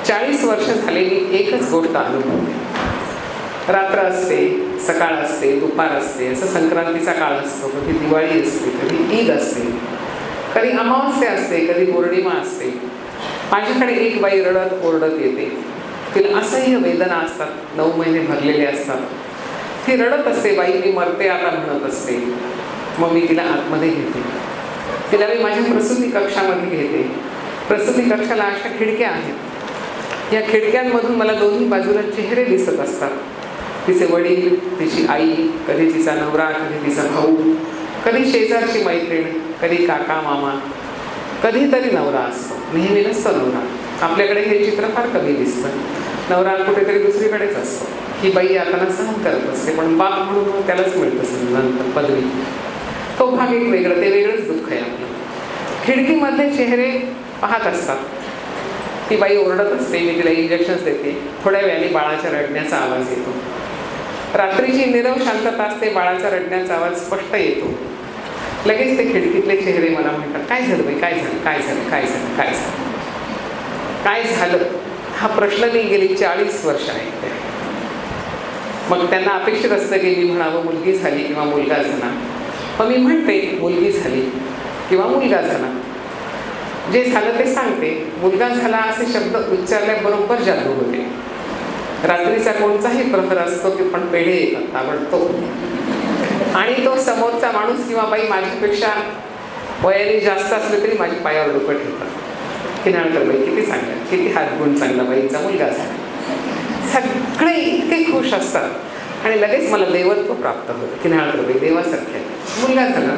40 वर्ष झालेली एकच गोष्ट अनुभवते. रात्र असते, सकाळ असते, दुपार असते, असं संक्रांतीचा काळ असतो, कधी दिवाळी असते, कधी ईद असते, कधी अमावस्या असते, कधी पौर्णिमा असते. माझ्याकडे एक बाई रडत ओरडत येते. तिला असह्य वेदना असतात, 9 महिने भरलेले असतात. ती रडत असते, बाई मी मरते आता म्हणत असते. मग मी तिला आतमध्ये घेते. तिला मी माझ्या प्रसूती कक्षामध्ये घेते. प्रसूती कक्षाला अशा खिडक्या आहेत. या खिडक्यांमधून मला दोन्ही बाजूला चेहरे दिसत असतात. तिचे वडील, तिची आई, कधी तिचा नवरा, कधी तिचा भाऊ, कधी शेजारची मैत्रीण, कधी काका मामा, कधीतरी नवरा असतो. नेहमी नसतो नवरा. आपल्याकडे हे चित्र फार कमी दिसतं. नवरा कुठेतरी दुसरीकडेच असतो. ही बाई आता सहन करत असते, पण बाप म्हणून त्यालाच मिळत असेल नंतर पदवी. तो भाग एक वेगळं, ते वेगळंच दुःख आहे आपलं. खिडकीमधले चेहरे पाहत असतात. ती बाई ओरडत असते, मी तिला इंजेक्शन्स देते. थोड्या वेळाने बाळाच्या रडण्याचा आवाज येतो. रात्रीची नीरव शांतता असते, बाळाचा रडण्याचा आवाज स्पष्ट येतो. लगेच ते खिडकीतले चेहरे मला म्हणतात, काय झालं बाई, काय झालं, काय झालं, काय झालं, काय झालं, काय झालं. हा प्रश्न मी गेली 40 वर्ष ऐकते. मग त्यांना अपेक्षित असतं की मी म्हणावं मुलगी झाली किंवा मुलगा झाला. मग मी म्हणते मुलगी झाली किंवा मुलगा झाला. जे झालं ते सांगते. मुलगा झाला असे शब्द उच्चारल्याबरोबर जादू होते. रात्रीचा कोणताही प्रहर असतो की पण पेढे येतात ताबडतोब. आणि तो समोरचा माणूस किंवा बाई माझ्यापेक्षा वयाने जास्त असले तरी माझ्या पायावर डोकं ठेवतात की नाळकर बाई किती चांगला, किती हातगुण चांगला, बाईचा मुलगा झाला. सगळे इतके खुश असतात आणि लगेच मला देवत्व प्राप्त होतं की नाळकर बाई देवासारखे मुलगा झाला.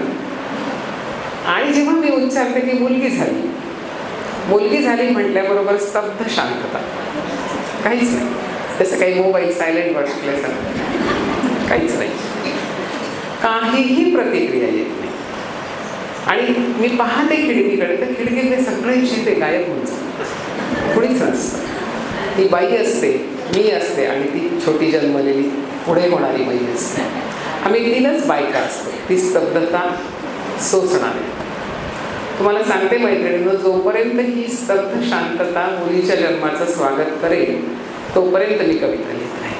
आणि जेव्हा मी उच्चारते की मुलगी झाली, मुलगी झाली म्हटल्याबरोबर स्तब्ध शांतता. काहीच नाही. तसं काही मोबाईल सायलेंट वाटल्यासारखं काहीच नाही. काहीही प्रतिक्रिया येत नाही. आणि मी पाहते खिडकीकडे, तर खिडकीतले सगळे चिते गायब होऊन जातात. कुणीच नसतं. ती बाई असते, मी असते आणि ती छोटी जन्मलेली पुढे होणारी बाई असते. आम्ही 3च बायका असतो. ती स्तब्धता सोसणारी. तुम्हाला सांगते मैत्रिणींनो, जोपर्यंत ही स्तब्ध शांतता मुलीच्या जन्माचं स्वागत करेल तोपर्यंत मी कविता लिहित नाही.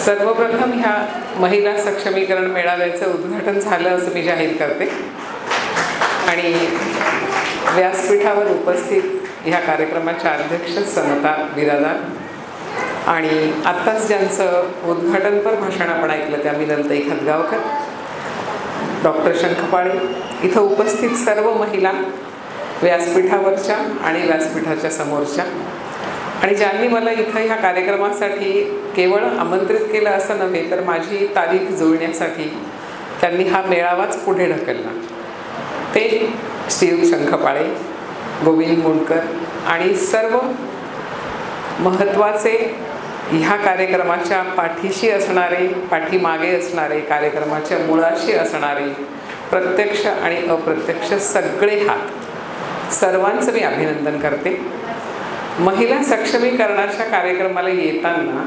सर्वप्रथम ह्या महिला सक्षमीकरण मेळाव्याचं उद्घाटन झालं असं मी जाहीर करते. आणि व्यासपीठावर उपस्थित ह्या कार्यक्रमाच्या अध्यक्ष समता बिरादार आणि आत्ताच ज्यांचं उद्घाटनपर भाषण आपण ऐकलं त्या मिनलताई खतगावकर, डॉक्टर शंखपाळे, इथं उपस्थित सर्व महिला व्यासपीठावरच्या आणि व्यासपीठाच्या समोरच्या, आणि ज्यांनी मला इथं ह्या कार्यक्रमासाठी केवळ आमंत्रित केलं असं नव्हे तर माझी तारीख जुळण्यासाठी त्यांनी हा मेळावाच पुढे ढकलला, ते स्टीव शंखपाळे, गोविंद मुंडकर आणि सर्व महत्त्वाचे ह्या कार्यक्रमाच्या पाठीशी असणारे, पाठीमागे असणारे, कार्यक्रमाच्या मुळाशी असणारे प्रत्यक्ष आणि अप्रत्यक्ष सगळे हात, सर्वांचं मी अभिनंदन करते. महिला सक्षमीकरणाच्या कार्यक्रमाला येताना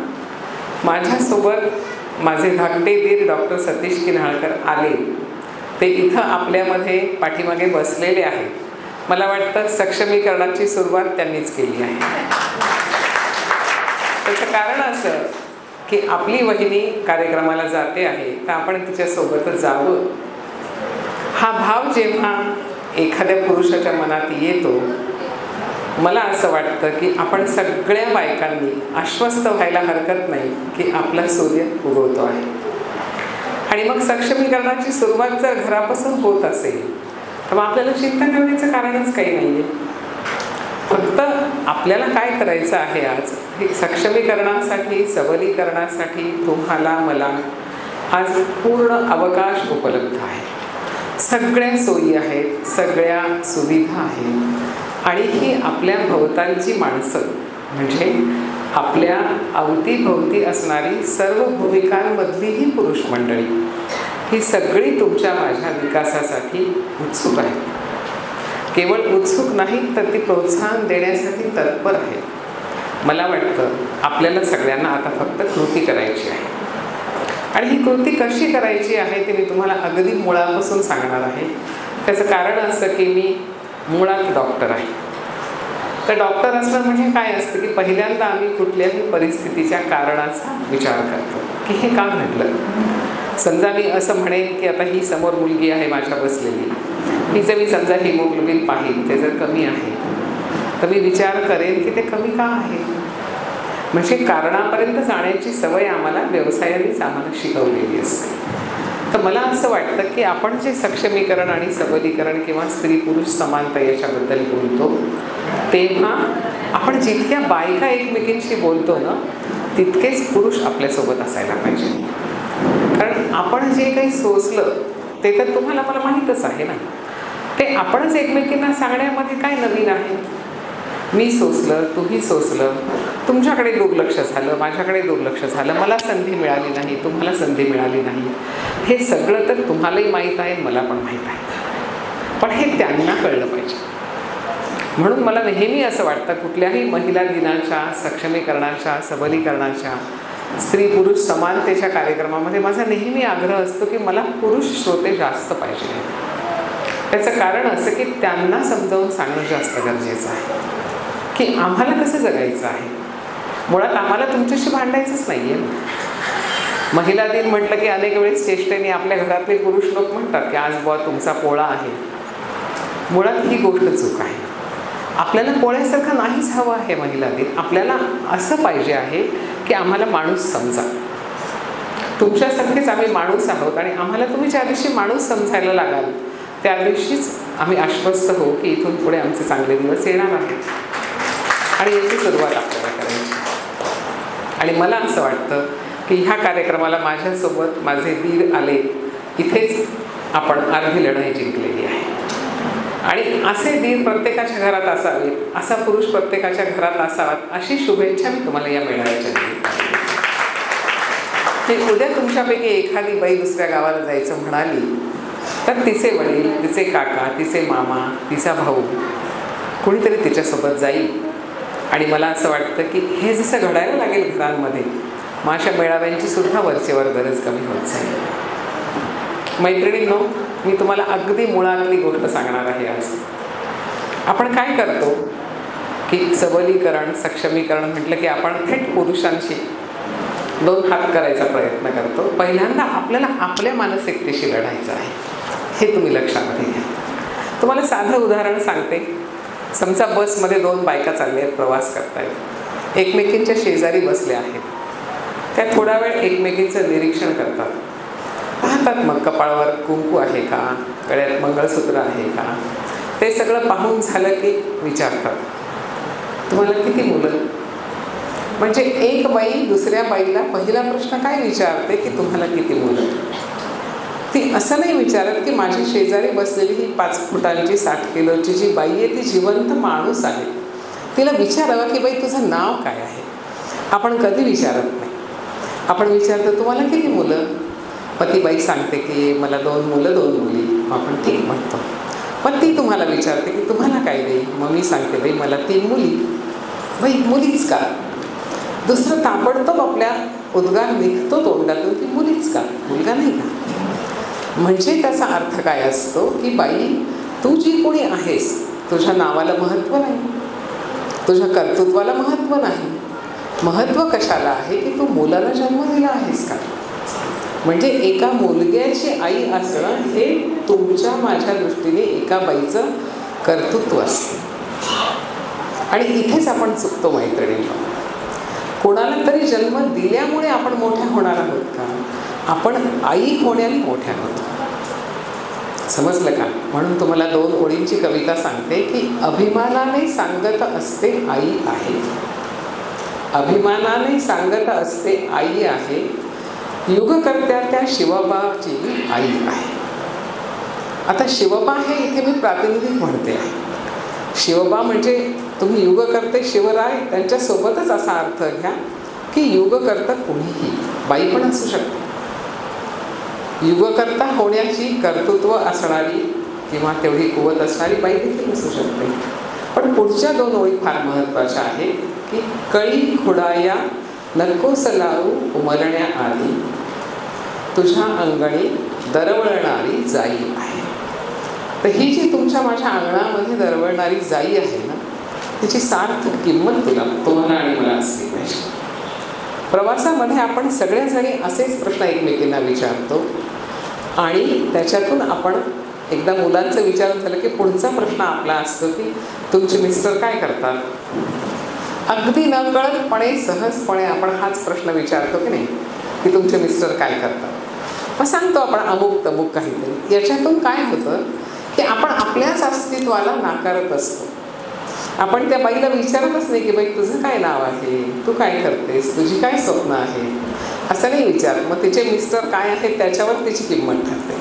माझ्यासोबत माझे धाकटे दीर डॉक्टर सतीश किन्हाळकर आले. ते इथं आपल्यामध्ये पाठीमागे बसलेले आहेत. मला वाटतं सक्षमीकरणाची सुरुवात त्यांनीच केली आहे. त्याचं कारण असं की आपली वहिनी कार्यक्रमाला जाते आहे तर आपण तिच्यासोबतच जावं. हा भाव जेव्हा एखाद्या पुरुषाच्या मनात येतो, मला असं वाटतं की आपण सगळ्या बायकांनी आश्वस्त व्हायला हरकत नाही की आपला सूर्य उगवतो आहे. आणि मग सक्षमीकरणाची सुरुवात जर घरापासून होत असेल तर मग आपल्याला चिंता करण्याचं कारणच काही नाही आहे. फक्त आपल्याला काय करायचं आहे आज, हे सक्षमीकरणासाठी, सबलीकरणासाठी तुम्हाला मला आज पूर्ण अवकाश उपलब्ध आहे. सगळ्या सोयी आहेत, सगळ्या सुविधा आहेत आणि ही आपल्या भोवतालची माणसं म्हणजे आपल्या अवतीभोवती असणारी सर्व भूमिकांमधलीही पुरुष मंडळी ही सगळी तुमच्या माझ्या विकासासाठी उत्सुक आहेत. केवळ उत्सुक नाही तर ती प्रोत्साहन देण्यासाठी तत्पर आहेत. मला वाटतं आपल्याला सगळ्यांना आता फक्त कृती करायची आहे. आणि ही कृती कशी करायची आहे ते मी तुम्हाला अगदी मुळापासून सांगणार आहे. त्याचं कारण असं की मी मुळात डॉक्टर आहे. तर डॉक्टर असणं म्हणजे काय असतं की पहिल्यांदा आम्ही कुठल्याही परिस्थितीच्या कारणाचा विचार करतो की हे का घडलं. समजा मी असं म्हणेन की आता ही समोर मुलगी आहे माझ्या बसलेली, हिचं मी समजा हिमोग्लोबिन पाहिल, ते जर कमी आहे तर मी विचार करेन की ते कमी का आहे. म्हणजे कारणापर्यंत जाण्याची सवय आम्हाला व्यवसायानेच आम्हाला शिकवलेली असते. तर मला असं वाटतं की आपण जे सक्षमीकरण आणि सबलीकरण किंवा स्त्री पुरुष समानता याच्याबद्दल बोलतो, तेव्हा आपण जितक्या बायका एकमेकींशी बोलतो ना, तितकेच पुरुष आपल्यासोबत असायला पाहिजे. कारण आपण जे काही सोचलं ते तर तुम्हाला मला माहीतच आहे ना, ते आपणच एकमेकींना सांगण्यामध्ये काय नवीन आहे. मी सोचलं, तुम्ही सोचलं, तुमच्याकडे दुर्लक्ष झालं, माझ्याकडे दुर्लक्ष झालं, मला संधी मिळाली नाही, तुम्हाला संधी मिळाली नाही, हे सगळं तर तुम्हालाही माहीत आहे, मला पण माहीत आहे. पण हे त्यांना कळलं पाहिजे. म्हणून मला नेहमी असं वाटतं कुठल्याही महिला दिनाच्या, सक्षमीकरणाच्या, सबलीकरणाच्या, स्त्री पुरुष समानतेच्या कार्यक्रमामध्ये माझा नेहमी आग्रह असतो की मला पुरुष श्रोते जास्त पाहिजे. त्याचं कारण असं की त्यांना समजावून सांगणं जास्त गरजेचं आहे की आम्हाला कसं जगायचं आहे. मुळात आम्हाला तुमच्याशी भांडायचंच नाही आहे. महिला दिन म्हटलं की अनेक वेळेस चेष्टेने आपल्या घरातले पुरुष लोक म्हणतात की आज बुवा तुमचा पोळा आहे. मुळात ही गोष्ट चूक आहे. आपल्याला पोळ्यासारखं नाहीच हवं आहे महिला दिन. आपल्याला असं पाहिजे आहे की आम्हाला माणूस समजा. तुमच्यासारखेच आम्ही माणूस आहोत आणि आम्हाला तुम्ही ज्या दिवशी माणूस समजायला लागाल त्या दिवशीच आम्ही आश्वस्त होऊ की इथून पुढे आमचे चांगले दिवस येणार आहेत. आणि याची सुरुवात आपल्याला करायची. आणि मला असं वाटतं की ह्या कार्यक्रमाला माझ्यासोबत माझे दीर आले, इथेच आपण अर्धी लढाई जिंकलेली आहे. आणि असे दीर प्रत्येकाच्या घरात असावेत, असा पुरुष प्रत्येकाच्या घरात असावात, अशी शुभेच्छा मी तुम्हाला या मेळाव्याच्या दिली. की उद्या तुमच्यापैकी एखादी बाई दुसऱ्या गावाला जायचं म्हणाली तर तिचे वडील, तिचे काका, तिचे मामा, तिचा भाऊ कोणीतरी तिच्यासोबत जाईल. आणि मला असं वाटतं की हे जसं घडायला लागेल घरांमध्ये, माझ्या मेळाव्यांची सुद्धा वरचेवर गरज कमी होत जाईल. मैत्रिणींनो, मी तुम्हाला अगदी मुळातली गोष्ट सांगणार आहे आज. आपण काय करतो की सबलीकरण, सक्षमीकरण म्हटलं की आपण थेट पुरुषांशी दोन हात करायचा प्रयत्न करतो. पहिल्यांदा आपल्याला आपल्या मानसिकतेशी लढायचं आहे, हे तुम्ही लक्षामध्ये घ्या. तुम्हाला साधं उदाहरण सांगते. समजा बसमध्ये दोन बायका चालल्या आहेत, प्रवास करतायत, एकमेकींच्या शेजारी बसल्या आहेत. त्या थोडा वेळ एकमेकींचं निरीक्षण करतात, पाहतात मग कपाळावर कुंकू आहे का, गळ्यात मंगळसूत्र आहे का. ते सगळं पाहून झालं की विचारतात, तुम्हाला किती मुलं. म्हणजे एक बाई दुसऱ्या बाईला पहिला प्रश्न काय विचारते की तुम्हाला किती मुलं. ती असं नाही विचारत की माझी शेजारी बसलेली ही 5 फुटांची 60 किलोची जी बाई आहे ती जिवंत माणूस आहे, तिला विचारावं की बाई तुझं नाव काय आहे. आपण कधी विचारत नाही. आपण विचारतो तुम्हाला किती मुलं. मग ती बाई सांगते की मला 2 मुलं 2 मुली. मग आपण ठीक म्हणतो. पण ती तुम्हाला विचारते की तुम्हाला काय बाई. मग मी सांगते बाई मला 3 मुली. बाई मुलीच का. दुसरं ताबडतोब आपल्या उद्गार निघतो तोंडातून की मुलीच का, मुलगा नाही का. म्हणजे त्याचा अर्थ काय असतो की बाई तू जी कोणी आहेस, तुझ्या नावाला महत्त्व नाही, तुझ्या कर्तृत्वाला महत्त्व नाही. महत्त्व कशाला आहे की तू मुलाला जन्म दिला आहेस का. म्हणजे एका मुलग्याची आई असणं हे तुमच्या माझ्या दृष्टीने एका बाईचं कर्तृत्व असतं. आणि इथेच आपण चुकतो मैत्रिणींना. कोणाला तरी जन्म दिल्यामुळे आपण मोठ्या होणार आहोत का. आपण आई होण्याने मोठ्या होतो. समजलं का. म्हणून तुम्हाला 2 ओळींची कविता सांगते की अभिमानाने सांगत असते आई आहे. अभिमानाने सांगत असते आई आहे, युगकर्त्या त्या शिवबाची आई आहे. आता शिवबा हे इथे मी प्रातिनिधिक म्हणते. शिवबा म्हणजे तुम्ही युगकर्ते शिवराय त्यांच्यासोबतच असा अर्थ घ्या की युगकर्ता कोणीही बाई पण असू शकते. युगकर्ता होण्याची कर्तृत्व असणारी किंवा तेवढी कुवत असणारी बाई देखील असू शकते. पण पुढच्या 2 ओळी फार महत्त्वाच्या आहेत की कळी खुडाया नकोस लावू उमलण्या आधी, तुझ्या अंगणी दरवळणारी जाई आहे. तर ही जी तुमच्या माझ्या अंगणामध्ये दरवळणारी जाई आहे ना, तिची सार्थक किंमत तुम्हाला आणि मला असली पाहिजे. प्रवासामध्ये आपण सगळ्याजणी असेच प्रश्न एकमेकींना विचारतो आणि त्याच्यातून आपण एकदा मुलांचं विचारून झालं की पुढचा प्रश्न आपला असतो की तुमचे मिस्टर काय करतात. अगदी नकळतपणे सहजपणे आपण हाच प्रश्न विचारतो की नाही, की तुमचे मिस्टर काय करतात. मग सांगतो आपण अमुक तमुक काहीतरी. याच्यातून काय होतं की आपण आपल्याच अस्तित्वाला नाकारत असतो. आपण त्या बाईला विचारतच नाही की बाई तुझं काय नाव आहे, तू काय करतेस, तुझी काय स्वप्न आहे, असं नाही विचारत. मग तिचे मिस्टर काय आहेत त्याच्यावर तिची किंमत ठरते.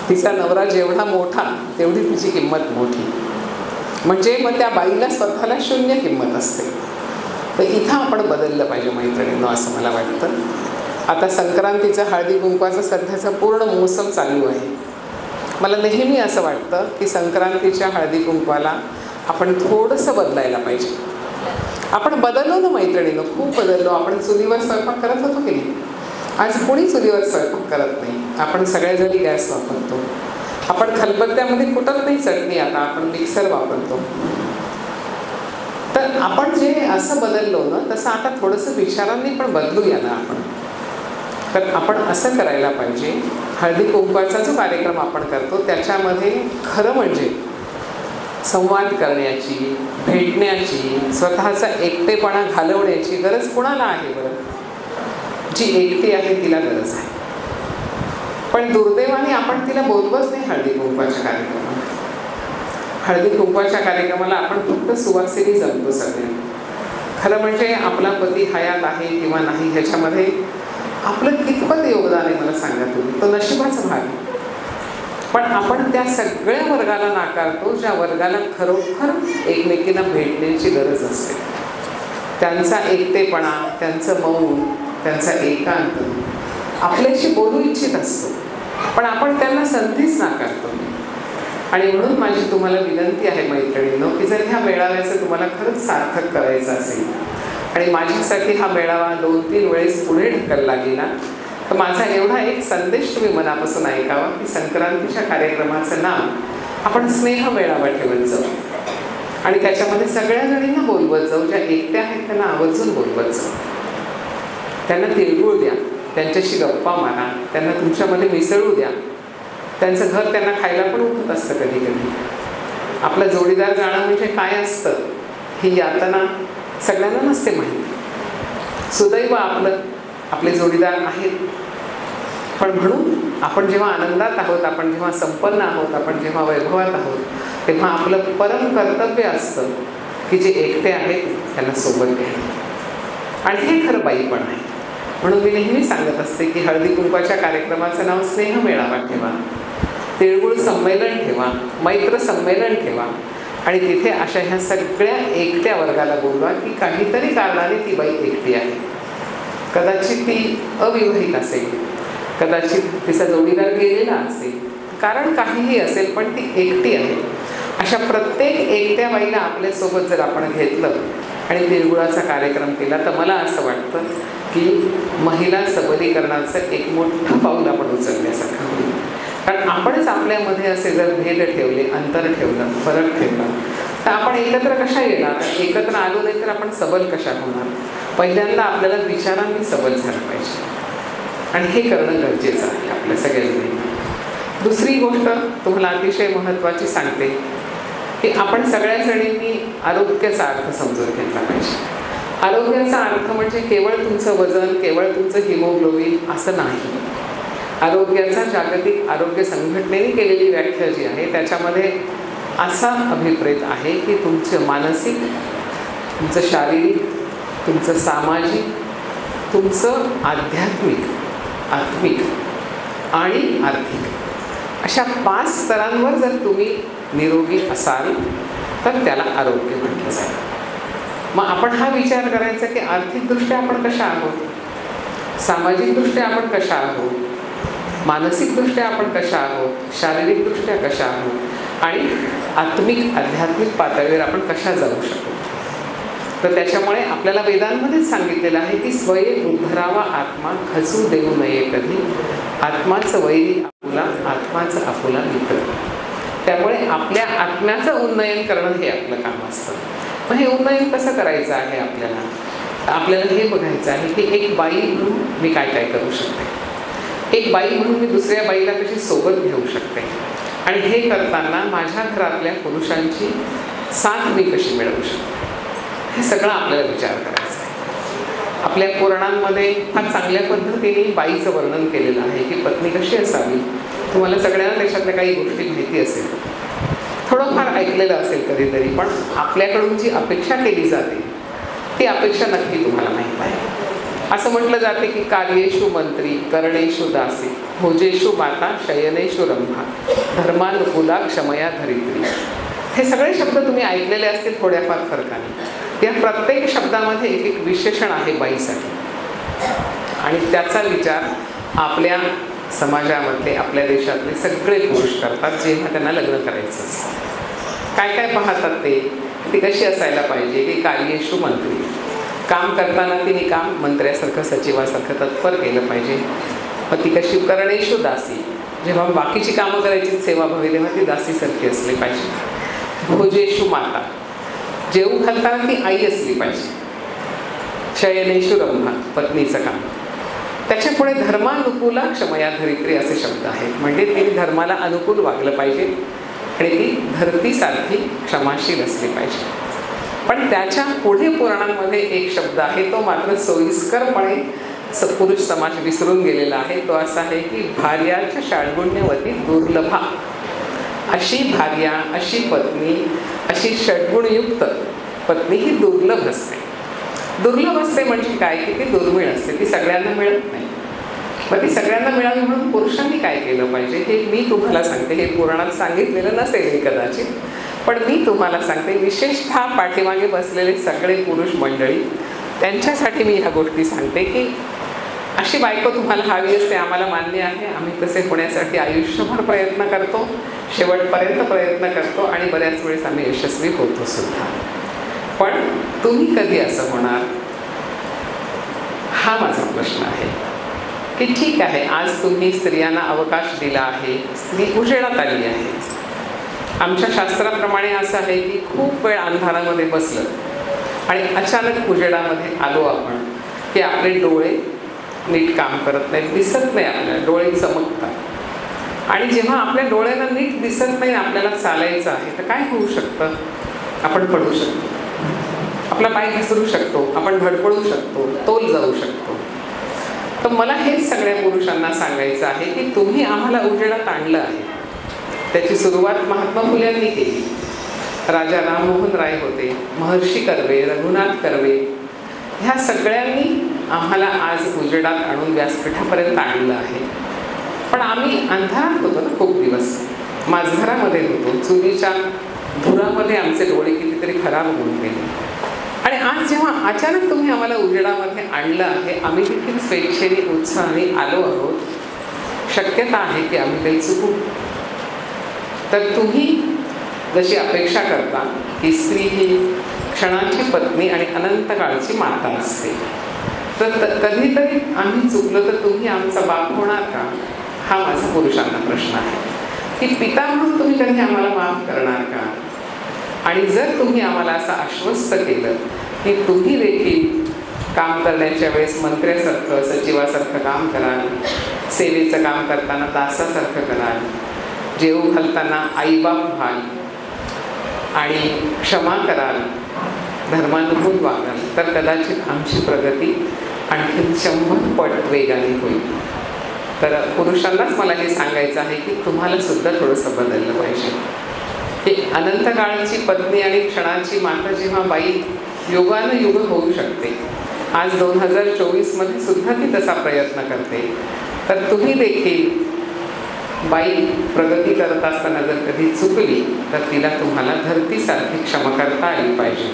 तिचा नवरा जेवढा मोठा तेवढी तिची किंमत मोठी. म्हणजे मग त्या बाईला स्वतःला शून्य किंमत असते. तर इथं आपण बदललं पाहिजे मैत्रिणींनो, असं मला वाटतं. आता संक्रांतीचा हळदी कुंकवाचा सध्याचा पूर्ण मोसम चालू आहे. मला नेहमी असं वाटतं की संक्रांतीच्या हळदी कुंकवाला आपण थोडंसं बदलायला पाहिजे. आपण बदललो ना मैत्रिणीनं, खूप बदललो. आपण चुलीवर स्वयंपाक करत होतो की नाही, आज कोणी चुलीवर स्वयंपाक करत नाही. आपण सगळ्याजणी गॅस वापरतो. आपण खलबत्त्यामध्ये कुटत नाही चटणी, आता आपण मिक्सर वापरतो. तर आपण जे असं बदललो ना, तसं आता थोडंसं विचारांनी पण बदलूया ना आपण. तर आपण असं करायला पाहिजे. हळदी कुंकवाचा जो कार्यक्रम आपण करतो त्याच्यामध्ये खरं म्हणजे संवाद करण्याची, भेटण्याची, स्वतःचा एकटेपणा घालवण्याची गरज कुणाला आहे बरं? जी एकटी आहे तिला गरज आहे. पण दुर्दैवाने आपण तिला बोलवत नाही हळदी कुंकवाच्या कार्यक्रमाला. हळदी कुंकवाच्या कार्यक्रमाला आपण फक्त सुवासिनी जमतो सगळे. खरं म्हणजे आपला पती हयात आहे किंवा नाही ह्याच्यामध्ये आपलं कितपत योगदान आहे मला सांगा तुम्ही. तो नशिबाचा भाग आहे. पण आपण त्या सगळ्या वर्गाला नाकारतो ज्या वर्गाला खरोखर एकमेकींना भेटण्याची गरज असते. त्यांचा एकटेपणा, त्यांचं मौन, त्यांचा एकांत आपल्याशी बोलू इच्छित असतो, पण आपण त्यांना संधीच नाकारतो. आणि म्हणून माझी तुम्हाला विनंती आहे मैत्रिणींनो, की जर ह्या मेळाव्याचं तुम्हाला खरंच सार्थक करायचं असेल आणि माझ्यासाठी हा मेळावा 2-3 वेळेस पुढे ढकलला गेला, तर माझा एवढा एक संदेश तुम्ही मनापासून ऐकावा की संक्रांतीच्या कार्यक्रमाचं नाव आपण स्नेह मेळावा ठेवत जाऊ आणि त्याच्यामध्ये सगळ्या जणींना बोलवत जाऊ. ज्या एकट्या आहेत त्यांना आवर्जून बोलवत जाऊ. त्यांना तिळगुळ द्या, त्यांच्याशी गप्पा मारा, त्यांना तुमच्यामध्ये मिसळू द्या. त्यांचं घर त्यांना खायला पण उठत असतं कधी कधी. आपला जोडीदार जाणं म्हणजे काय असतं ही यातना सगळ्यांना नसते माहिती. सुदैव आपले जोडीदार आहेत. पण म्हणून आपण जेव्हा आनंदात आहोत, आपण जेव्हा संपन्न आहोत, आपण जेव्हा वैभवात आहोत, तेव्हा आपलं परम कर्तव्य असतं की जे एकटे आहेत त्यांना सोबत घ्यायला. आणि हे खरं बाईपण आहे. म्हणून मी नेहमी सांगत असते की हळदी कुंकवाच्या कार्यक्रमाचं नाव स्नेह मेळावा ठेवा, तिळगुळ संमेलन ठेवा, मैत्र संमेलन ठेवा आणि तिथे अशा ह्या सगळ्या एकट्या वर्गाला बोलवा की काहीतरी कारणाने ती बाई एकटी आहे. कदाचित ती अविवाहित असेल, कदाचित तिचा जोडीदार गेलेला असेल, कारण काहीही असेल, पण ती एकटी आहे. अशा प्रत्येक एकट्या बाईला आपल्यासोबत जर आपण घेतलं आणि तिळगुळाचा कार्यक्रम केला तर मला असं वाटतं की महिला सबलीकरणाचं एक मोठं पाऊल आपण उचलण्यासारखं होईल. कारण आपणच आपल्यामध्ये असे जर भेद ठेवले, अंतर ठेवलं, फरक ठेवला तर आपण एकत्र कशा येणार? एकत्र आलो नाही तर आपण सबल कशा होणार? पहिल्यांदा आपल्याला विचारांनी सबल झालं पाहिजे आणि हे करणं गरजेचं आहे आपल्या सगळ्यांनी. दुसरी गोष्ट तुम्हाला अतिशय महत्त्वाची सांगते की आपण सगळ्या जणींनी आरोग्याचा अर्थ समजून घेतला पाहिजे. आरोग्याचा अर्थ म्हणजे केवळ तुमचं वजन, केवळ तुमचं हिमोग्लोबिन असं नाही. आरोग्याचा जागतिक आरोग्य संघटनेने केलेली व्याख्या जी आहे त्याच्यामध्ये असा अभिप्रेत आहे की तुमचं मानसिक, तुमचं शारीरिक, तुमचं सामाजिक, तुमचं आध्यात्मिक, आत्मिक आणि आर्थिक अशा 5 स्तरांवर जर तुम्ही निरोगी असाल तर त्याला आरोग्य म्हटलं जाईल. मग आपण हा विचार करायचा की आर्थिकदृष्ट्या आपण कशा आहोत, सामाजिकदृष्ट्या आपण कशा आहोत, मानसिकदृष्ट्या आपण कशा आहोत, शारीरिकदृष्ट्या कशा आहोत आणि आत्मिक आध्यात्मिक पातळीवर आपण कशा जाऊ शकतो. तर त्याच्यामुळे आपल्याला वेदांमध्येच सांगितलेलं आहे की स्वये उद्धरावा आत्मा, खचू देऊ नये कधी, आत्माचं वैरी आपुला, आत्माचं आपुला मित्र. त्यामुळे आपल्या आत्म्याचं उन्नयन करणं हे आपलं काम असतं. मग हे उन्नयन कसं करायचं आहे आपल्याला? आपल्याला हे बघायचं आहे की एक बाई म्हणून मी काय काय करू शकते, एक बाई म्हणून मी दुसऱ्या बाईला कशी सोबत घेऊ शकते, आणि हे करताना माझ्या घरातल्या पुरुषांची साथ मी कशी मिळवू शकते, हे सगळं आपल्याला विचार करायचा आहे. आपल्या पुराणांमध्ये फार चांगल्या पद्धतीने बाईचं वर्णन केलेलं आहे की पत्नी कशी असावी. तुम्हाला सगळ्यांना त्याच्यातल्या काही गोष्टी माहिती असेल, थोडंफार ऐकलेलं असेल कधीतरी, पण आपल्याकडून जी अपेक्षा केली जाते ती अपेक्षा नक्की तुम्हाला माहीत आहे. असं म्हटलं जाते की कार्येषु मंत्री, करणेषु दासी, भोजेषु माता, शयनेषु रंभा, धर्मानुकूला क्षमया धरित्री. हे सगळे शब्द तुम्ही ऐकलेले असतील थोड्याफार फरकाने. या प्रत्येक शब्दामध्ये एक एक विशेषण आहे बाईसाठी, आणि त्याचा विचार आपल्या समाजामधले, आपल्या देशातले सगळे पुरुष करतात जेव्हा त्यांना लग्न करायचं असतं. काय काय पाहतात ती कशी असायला पाहिजे की कार्येषु मंत्री, काम करताना तिने काम मंत्र्यासारखं, सचिवासारखं तत्पर केलं पाहिजे. मग ती कशी करणेषु दासी, जेव्हा बाकीची कामं करायची सेवाभावी तेव्हा ती दासीसारखी असली पाहिजे. भोजेषु माता, जेवू घालताना ती आई असली पाहिजे. शयनेषु रंभा, पत्नीचं काम. त्याच्या पुढे धर्मानुकूला क्षमया धरित्री असे शब्द आहेत, म्हणजे तिने धर्माला अनुकूल वागलं पाहिजे आणि ती धरतीसारखी क्षमाशील असली पाहिजे. पण त्याच्या पुढे पुराणांमध्ये एक शब्द आहे, तो मात्र सोयीस्करपणे पुरुष समाज विसरून गेलेला आहे. तो असा आहे की भार्याच्या षड्गुण्यवती दुर्लभा. अशी भार्या, अशी पत्नी, अशी षड्गुणयुक्त पत्नी ही दुर्लभ असते. दुर्लभ असते म्हणजे काय की ती दुर्मिळ असते, ती सगळ्यांना मिळत नाही. मग ती सगळ्यांना मिळावी म्हणून पुरुषांनी काय केलं पाहिजे हे मी तुम्हाला सांगते. हे पुराणात सांगितलेलं नसेल कदाचित, पण मी तुम्हाला सांगते. विशेषतः पाठीमागे बसलेले सगळे पुरुष मंडळी, त्यांच्यासाठी मी ह्या गोष्टी सांगते की अशी बायको तुम्हाला हवी असते, आम्हाला मान्य आहे. आम्ही तसे होण्यासाठी आयुष्यभर प्रयत्न करतो, शेवटपर्यंत प्रयत्न करतो, आणि बऱ्याच वेळेस आम्ही यशस्वी होतो सुद्धा. पण तुम्ही कधी असं होणार, हा माझा प्रश्न आहे. की ठीक आहे, आज तुम्ही स्त्रियांना अवकाश दिला आहे, स्त्री उजेडात आली आहे. आमच्या शास्त्राप्रमाणे असं आहे की खूप वेळ अंधारामध्ये बसलं आणि अचानक उजेडामध्ये आलो आपण, की आपले डोळे नीट काम करत नाहीत, दिसत नाही, आपल्याला डोळे चमकतात. आणि जेव्हा आपल्या डोळ्यांना नीट दिसत नाही, आपल्याला चालायचं आहे, तर काय होऊ शकतं? आपण पडू शकतो, आपला पाय घसरू शकतो, आपण धडपडू शकतो, तोल जाऊ शकतो. तर मला हेच सगळ्या पुरुषांना सांगायचं आहे की तुम्ही आम्हाला उजेडात आणलं आहे. त्याची सुरुवात महात्मा फुल्यांनी केली. राजा राममोहन राय होते, महर्षी कर्वे, रघुनाथ कर्वे, ह्या सगळ्यांनी आम्हाला आज उजेडात आणून व्यासपीठापर्यंत आणलं आहे. पण आम्ही अंधारात होतो ना खूप दिवस, माझघरामध्ये होतो, चुलीच्या धुरामध्ये आमचे डोळे कितीतरी खराब होऊन गेले. आणि आज जेव्हा अचानक तुम्ही आम्हाला उजेडामध्ये आणलं आहे, आम्ही देखील स्वेच्छेने, उत्साहाने आलो आहोत. शक्यता आहे की आम्ही काही चुकू. तर तुम्ही जशी अपेक्षा करता की स्त्री ही क्षणाची पत्नी आणि अनंत काळची माता असते, तर कधीतरी आम्ही चुकलो तर तुम्ही आमचा बाप होणार का? हा माझा पुरुषांना प्रश्न आहे. की पिता म्हणून तुम्ही कधी आम्हाला माफ करणार का? आणि जर तुम्ही आम्हाला असं आश्वस्त केलं की तुम्ही देखील काम करण्याच्या वेळेस मंत्र्यासारखं, सचिवासारखं काम कराल, सेवेचं काम करताना दासासारखं कराल, जेवू घालताना आईबाप व्हाल आणि क्षमा कराल, धर्मानुकूल वागाल, तर कदाचित आमची प्रगती आणखी 100 पट वेगाने होईल. तर पुरुषांनाच मला हे सांगायचं आहे की तुम्हाला सुद्धा थोडंसं बदललं पाहिजे. की अनंत काळाची पत्नी आणि क्षणाची माता जेव्हा बाई युगानं युग होऊ शकते, आज 2024मध्ये सुद्धा ती तसा प्रयत्न करते, तर तुम्ही देखील बाई प्रगती करत असताना जर कधी चुकली तर तिला तुम्हाला धरतीसारखी क्षमा करता आली पाहिजे.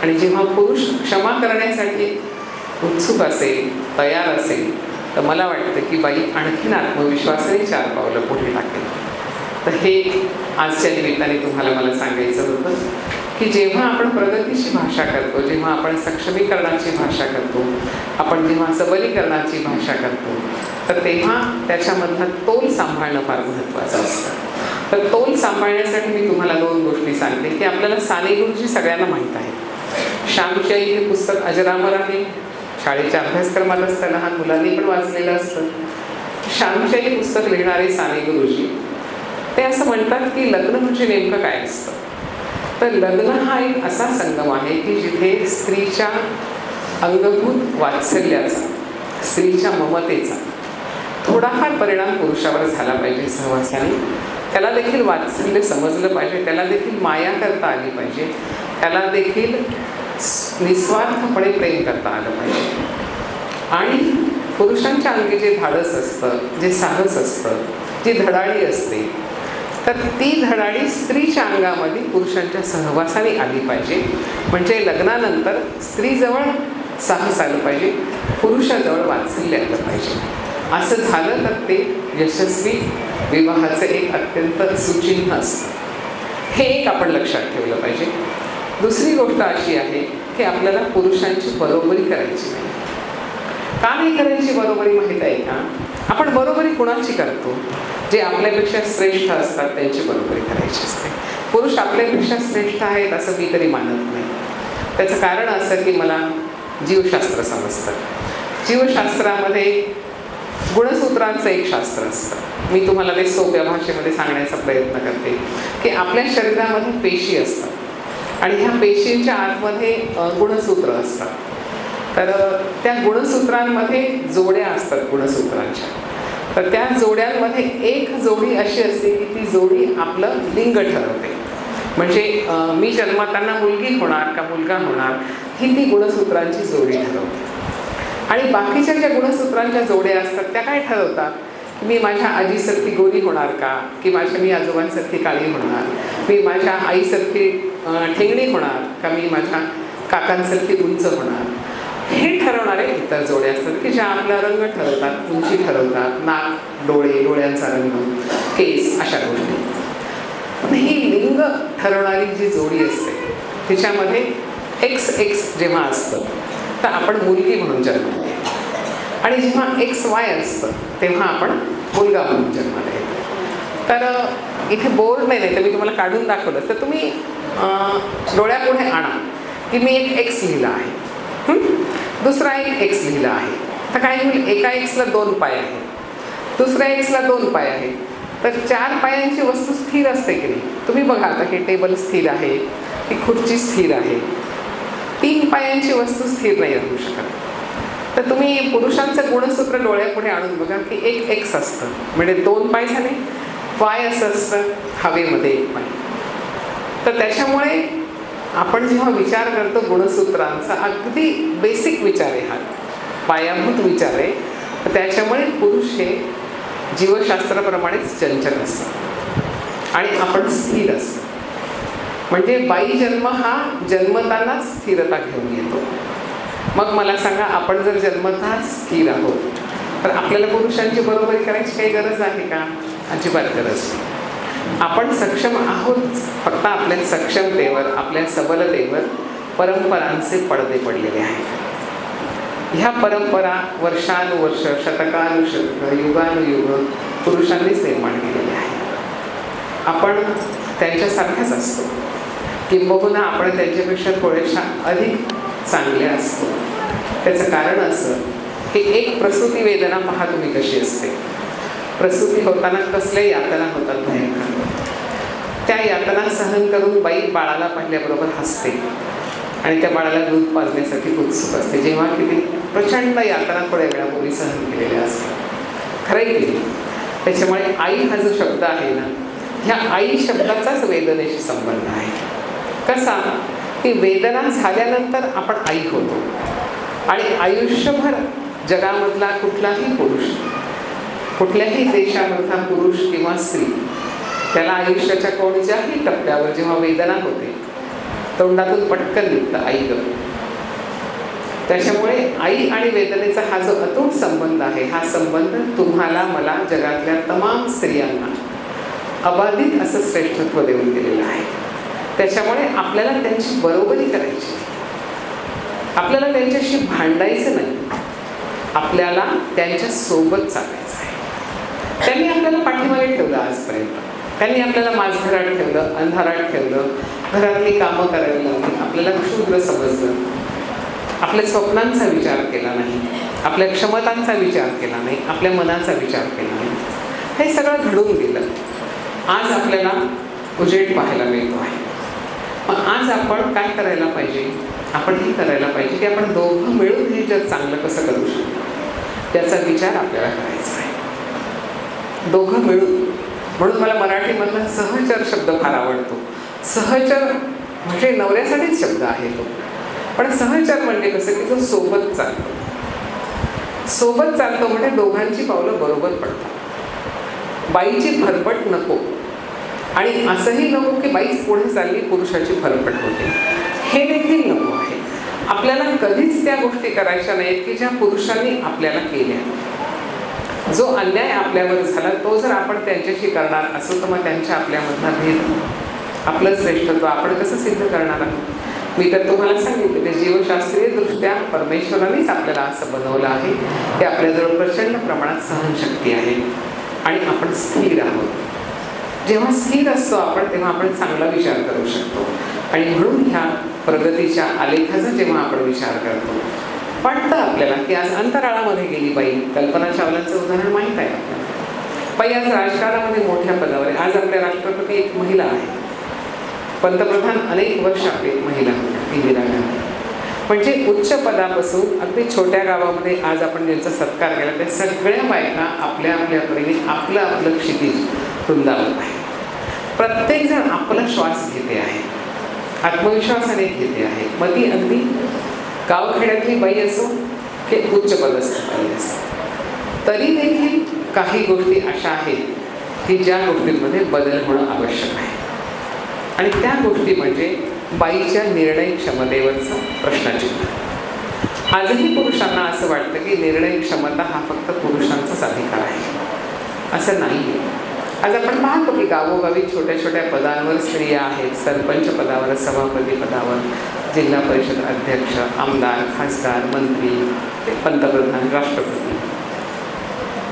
आणि जेव्हा पुरुष क्षमा करण्यासाठी उत्सुक असेल, तयार असेल, तर मला वाटतं की बाई आणखीन आत्मविश्वासाने 4 पावलं पुढे टाकेल. तर हे आजच्या निमित्ताने तुम्हाला मला सांगायचं होतं की जेव्हा आपण प्रगतीची भाषा करतो, जेव्हा आपण सक्षमीकरणाची भाषा करतो, आपण जेव्हा सबलीकरणाची भाषा करतो, तर तेव्हा त्याच्यामधला तोल सांभाळणं फार महत्त्वाचं असतं. तर तोल सांभाळण्यासाठी मी तुम्हाला 2 गोष्टी सांगते की आपल्याला साने गुरुजी सगळ्यांना माहीत आहे. श्यामची आई हे पुस्तक अजरामर आहे. शाळेच्या अभ्यासक्रमात असतं, लहान मुलांनी पण वाचलेलं असतं. श्यामची आई पुस्तक लिहिणारे साने गुरुजी ते असं म्हणतात की लग्न म्हणजे नेमकं काय असतं. तर लग्न हा एक असा संगम आहे की जिथे स्त्रीच्या अंगभूत वात्सल्याचा, स्त्रीच्या ममतेचा थोडाफार परिणाम पुरुषावर झाला पाहिजे सहवासाने. त्याला देखील वात्सल्य समजलं पाहिजे, त्याला देखील माया करता आली पाहिजे, त्याला देखील निस्वार्थपणे प्रेम करता आलं पाहिजे. आणि पुरुषांच्या अंगी जे धाडस असतं, जे साहस असतं, जी धडाडी असते, तर ती धडाडी स्त्रीच्या अंगामध्ये पुरुषांच्या सहवासाने आली पाहिजे. म्हणजे लग्नानंतर स्त्रीजवळ साहस आलं पाहिजे, पुरुषाजवळ वात्सल्य आलं पाहिजे. असं झालं तर ते यशस्वी विवाहाचं एक अत्यंत सुचिन्ह असतं. हे एक आपण लक्षात ठेवलं पाहिजे. दुसरी गोष्ट अशी आहे की आपल्याला पुरुषांची बरोबरी करायची नाही. का नाही करायची बरोबरी माहीत आहे का? आपण बरोबरी कुणाची करतो? जे आपल्यापेक्षा श्रेष्ठ असतात त्यांची बरोबरी करायची असते. पुरुष आपल्यापेक्षा श्रेष्ठ आहेत असं मी तरी मानत नाही. त्याचं कारण असं की मला जीवशास्त्र समजतं. जीवशास्त्रामध्ये गुणसूत्रांचं एक शास्त्र असतं. मी तुम्हाला ते सोप्या भाषेमध्ये सांगण्याचा प्रयत्न करते की आपल्या शरीरामध्ये पेशी असतात आणि ह्या पेशींच्या आतमध्ये गुणसूत्र असतात. तर त्या गुणसूत्रांमध्ये जोड्या असतात गुणसूत्रांच्या. तर त्या जोड्यांमध्ये एक जोडी अशी असते की ती जोडी आपलं लिंग ठरवते. म्हणजे मी जन्मताना मुलगी होणार का मुलगा होणार ही ती गुणसूत्रांची जोडी ठरवते. आणि बाकीच्या ज्या गुणसूत्रांच्या जोड्या असतात त्या काय ठरवतात? मी माझ्या आजीसारखी गोरी होणार का, की मी आजोबांसारखी काळी होणार, मी माझ्या आईसारखी ठेंगणी होणार का, मी माझ्या काकांसारखी उंच होणार. हे ठरवणारे इतर जोड्या असतात की ज्या आपला रंग ठरवतात, उंची ठरवतात, नाक, डोळे, डोळ्यांचा रंग, केस, अशा गोष्टी. पण ही लिंग ठरवणारी जी जोडी असते तिच्यामध्ये XX जेव्हा असतं तर आपण मुलगी म्हणून जन्माला येतो आणि जेव्हा XY असतं तेव्हा आपण मुलगा म्हणून जन्माला येतो. तर इथे बोर्ड नाही तर मी तुम्हाला काढून दाखवलं तर तुम्ही डोळ्यापुढे आणा की मी एक X लिहिला आहे, दुसरा एक X लिहिला आहे. तर काय होईल? एका Xला 2 पाय आहेत, दुसऱ्या Xला 2 पाय आहेत. तर 4 पायांची वस्तू स्थिर असते की नाही? तुम्ही बघा आता हे टेबल स्थिर आहे, ती खुर्ची स्थिर आहे. 3 पायांची वस्तू स्थिर नाही राहू शकत. तर तुम्ही पुरुषांचं गुणसूत्र डोळ्यापुढे आणून बघा की एक X असतं म्हणजे 2 पाय झाले, Y असं असतं हवेमध्ये 1 पाय. तर त्याच्यामुळे आपण जेव्हा विचार करतो गुणसूत्रांचा अगदी बेसिक विचार आहे, हा पायाभूत विचार आहे. तर त्याच्यामुळे पुरुष हे जीवशास्त्राप्रमाणेच चंचल असतात आणि आपण स्थिर असतो. म्हणजे बाई जन्म हा जन्मतानाच स्थिरता घेऊन येतो. मग मला सांगा, आपण जर जन्मताच स्थिर आहोत तर आपल्याला पुरुषांची बरोबरी करायची काही गरज आहे का? अजिबात गरज नाही. आपण सक्षम आहोत, फक्त आपल्या सक्षमतेवर, आपल्या सबलतेवर परंपरांचे पडदे पडलेले आहेत. ह्या परंपरा वर्षानुवर्ष, शतकानुशतक, युगानुयुग पुरुषांनीच निर्माण केलेल्या आहेत. आपण त्यांच्यासारखाच असतो, किंबहुना आपण त्यांच्यापेक्षा थोड्याशा अधिक चांगले असतो. त्याचं कारण असं की एक प्रसूती वेदना पहा तुम्ही कशी असते. प्रसूती होताना कसल्या यातना होतात भयंकर. त्या यातना सहन करून बाई बाळाला पाहिल्याबरोबर हसते आणि त्या बाळाला दूध पाजण्यासाठी उत्सुक असते, जेव्हा की ती प्रचंड यातना थोड्या वेळापूर्वी सहन केलेल्या असतात. खरंय की? त्याच्यामुळे आई हा जो शब्द आहे ना, ह्या आई शब्दाचाच वेदनेशी संबंध आहे. कसा? की वेदना झाल्यानंतर आपण आई होतो आणि आयुष्यभर जगामधला कुठलाही पुरुष, कुठल्याही देशामधला पुरुष किंवा स्त्री, त्याला आयुष्याच्या कोणत्याही टप्प्यावर जेव्हा वेदना होते तोंडातून पटकन निघतं आई ग. त्याच्यामुळे आई आणि वेदनेचा हा जो अतूट संबंध आहे, हा संबंध तुम्हाला, मला, जगातल्या तमाम स्त्रियांना अबाधित असं श्रेष्ठत्व देऊन दिलेलं आहे. त्याच्यामुळे आपल्याला त्यांची बरोबरी करायची, आपल्याला त्यांच्याशी भांडायचं नाही, आपल्याला त्यांच्या सोबत चालायचं आहे. त्यांनी आपल्याला पाठीमागे ठेवलं आजपर्यंत, त्यांनी आपल्याला माझघरात ठेवलं, अंधारात ठेवलं, घरातली कामं करायला लावली, आपल्याला क्षुद्र समजलं, आपल्या स्वप्नांचा विचार केला नाही, आपल्या क्षमतांचा विचार केला नाही, आपल्या मनाचा विचार केला नाही. हे सगळं घडून गेलं. आज आपल्याला उजेड पाहायला मिळतो आहे. मग आज आपण काय करायला पाहिजे? आपण हे करायला पाहिजे की आपण दोघं मिळून हे जग चांगलं कसं करू शकतो त्याचा विचार आपल्याला करायचा आहे. दोघं मिळून. म्हणून मला मराठीमधला सहचर शब्द फार आवडतो. सहचर म्हणजे नवऱ्यासाठीच शब्द आहे तो, पण सहचर म्हणजे कसं की जो सोबत चालतो. सोबत चालतो म्हणजे दोघांची पावलं बरोबर पडतात. बाईची फरफट नको आणि असंही नको की बाईच पुढे चालली पुरुषाची फरफट होते, हे देखील नको आहे. आपल्याला कधीच त्या गोष्टी करायच्या नाहीत की ज्या पुरुषांनी आपल्याला केल्या. जो अन्याय आपल्यावर झाला तो जर आपण त्यांच्याशी करणार असो तर मग त्यांच्या आपल्यामधला भेद, आपलं श्रेष्ठत्व आपण कसं सिद्ध करणार आहोत? मी तर तुम्हाला सांगितलं की जीवशास्त्रीय दृष्ट्या परमेश्वरानेच आपल्याला असं बनवलं आहे की आपल्याजवळ प्रचंड प्रमाणात सहनशक्ती आहे आणि आपण स्थिर आहोत. जेव्हा स्थिर असतो आपण तेव्हा आपण चांगला विचार करू शकतो. आणि म्हणून ह्या प्रगतीच्या आलेखाचा जेव्हा आपण विचार करतो वाटतं आपल्याला की आज अंतराळामध्ये गेली बाई. कल्पना चावलांचं उदाहरण माहीत आहे आपल्याला. बाई आज राजकारणामध्ये मोठ्या पदावर आहे. आज आपल्या राष्ट्रपती एक महिला आहे. पंतप्रधान अनेक वर्ष आपली एक महिला होती, इंदिरा गांधी. म्हणजे उच्च पदापासून अगदी छोट्या गावामध्ये आज आपण ज्यांचा सत्कार केला त्या सगळ्या बायका आपल्या आपल्या परीने आपलं आपलं क्षितिज रुंदावत आहे. प्रत्येकजण आपला श्वास घेते आहे, आत्मविश्वासाने घेते आहे. मग ती अगदी गावखेड्यातली बाई असो की उच्च पदस्थ बाई असो, तरी देखील काही गोष्टी अशा आहेत की ज्या गोष्टींमध्ये बदल होणं आवश्यक आहे. आणि त्या गोष्टी म्हणजे बाईच्या निर्णय क्षमतेवरचं प्रश्नचिन्ह. आजही पुरुषांना असं वाटतं की निर्णय क्षमता हा फक्त पुरुषांचाच अधिकार आहे. असं नाही आहे. आज आपण पाहतो की गावोगावी छोट्या छोट्या पदांवर स्त्रिया आहेत. सरपंच पदावर, सभापती पदावर, जिल्हा परिषद अध्यक्ष, आमदार, खासदार, मंत्री, पंतप्रधान, राष्ट्रपती.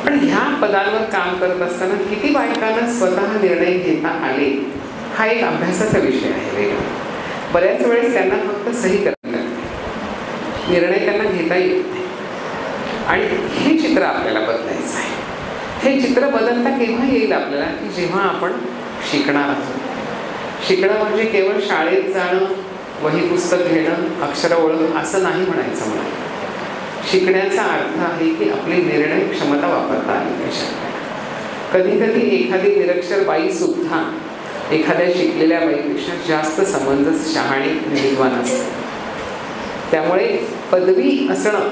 पण ह्या पदांवर काम करत असताना किती बायकांना स्वतः निर्णय घेता आले हा एक अभ्यासाचा विषय आहे वेगळा. बऱ्याच वेळेस त्यांना फक्त सही करतात, निर्णय त्यांना घेता येत नाही. आणि हे चित्र आपल्याला बदलायचं आहे. हे चित्र बदलता केव्हा येईल आपल्याला की जेव्हा आपण शिकणार आहोत. शिकणं म्हणजे केवळ शाळेत जाणं, वही पुस्तक घेणं, अक्षरं ओळख असं नाही म्हणायचं मला. शिकण्याचा अर्थ आहे की आपली निर्णय क्षमता वापरता आली पाहिजे. कधी कधी एखादी निरक्षर बाई सुद्धा एखाद्या शिकलेल्या बाईपेक्षा जास्त समंजस, शहाणी, विद्वान असते. त्यामुळे पदवी असणं